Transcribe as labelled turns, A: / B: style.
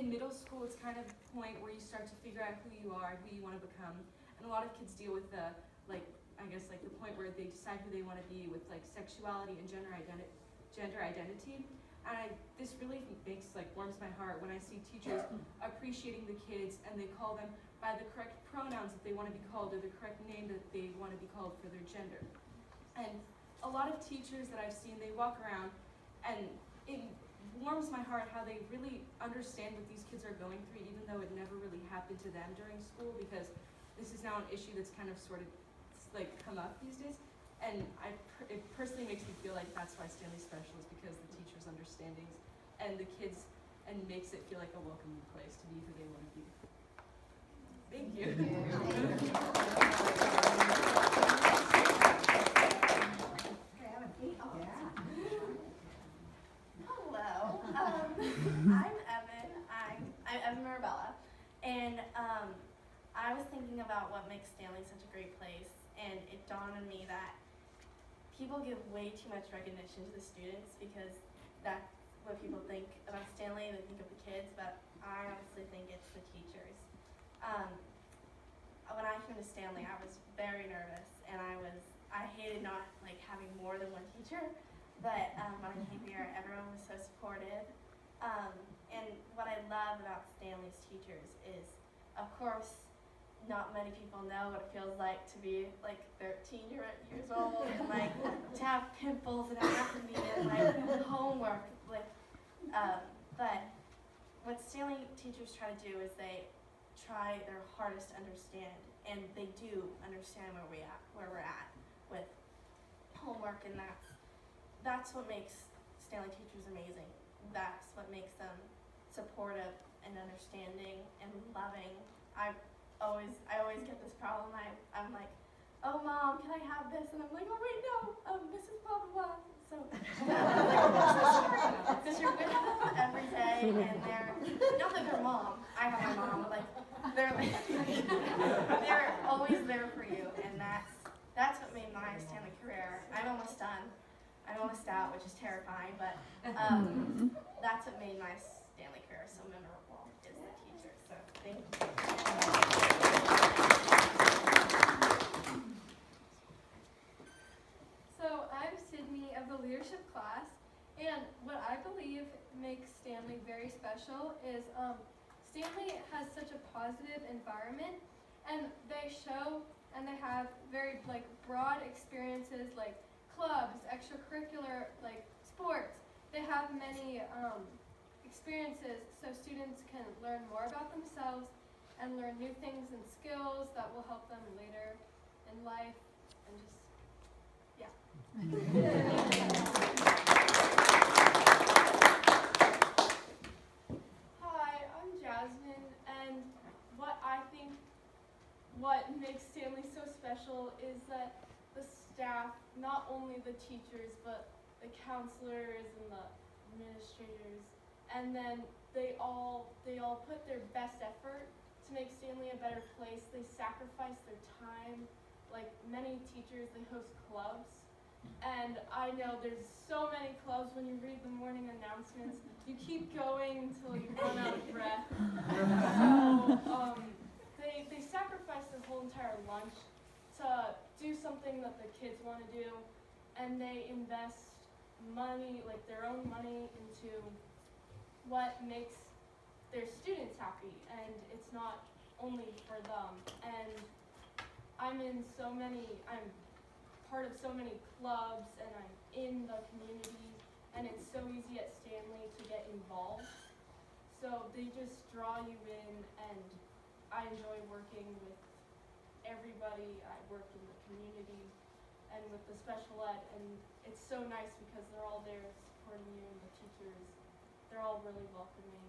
A: in middle school, it's kind of the point where you start to figure out who you are, who you want to become. And a lot of kids deal with the, the point where they decide who they want to be with like sexuality and gender identity. And this really warms my heart when I see teachers appreciating the kids and they call them by the correct pronouns that they want to be called or the correct name that they want to be called for their gender. And a lot of teachers that I've seen, they walk around and it warms my heart how they really understand what these kids are going through, even though it never really happened to them during school, because this is now an issue that's kind of sort of come up these days. And it personally makes me feel like that's why Stanley's special, is because the teachers' understandings and the kids, and makes it feel like a welcoming place to be who they want to be. Thank you.
B: Hello. I'm Evan. I'm Evan Marabella, and I was thinking about what makes Stanley such a great place, and it dawned on me that people give way too much recognition to the students because that's what people think about Stanley. They think of the kids, but I honestly think it's the teachers. When I came to Stanley, I was very nervous, and I hated not having more than one teacher. But when I came here, everyone was so supportive. And what I love about Stanley's teachers is, of course, not many people know what it feels like to be 13 years old and to have pimples and acne and homework. But what Stanley teachers try to do is they try their hardest to understand, and they do understand where we're at with homework, and that's what makes Stanley teachers amazing. That's what makes them supportive and understanding and loving. I always get this problem. I'm like, oh mom, can I have this? And I'm like, oh wait, no, Mrs. blah blah blah. So because you're with them every day, and they're not that they're mom. I have my mom, but they're always there for you, and that's what made my Stanley career. I'm almost done. I'm almost out, which is terrifying, but that's what made my Stanley career so memorable, is the teachers. So thank you.
C: So I'm Sydney of the leadership class, and what I believe makes Stanley very special is Stanley has such a positive environment, and they show and they have very broad experiences like clubs, extracurricular sports. They have many experiences so students can learn more about themselves and learn new things and skills that will help them later in life, and just Hi, I'm Jasmine, and what makes Stanley so special is that the staff, not only the teachers, but the counselors and the administrators, and then they all put their best effort to make Stanley a better place. They sacrifice their time. Like many teachers, they host clubs. And I know there's so many clubs. When you read the morning announcements, you keep going until you run out of breath. So they sacrifice their whole entire lunch to do something that the kids want to do, and they invest money, their own money, into what makes their students happy, and it's not only for them. And I'm part of so many clubs, and I'm in the community, and it's so easy at Stanley to get involved. So they just draw you in, and I enjoy working with everybody. I work in the community and with the special ed, and it's so nice because they're all there supporting you, and the teachers, they're all really welcoming.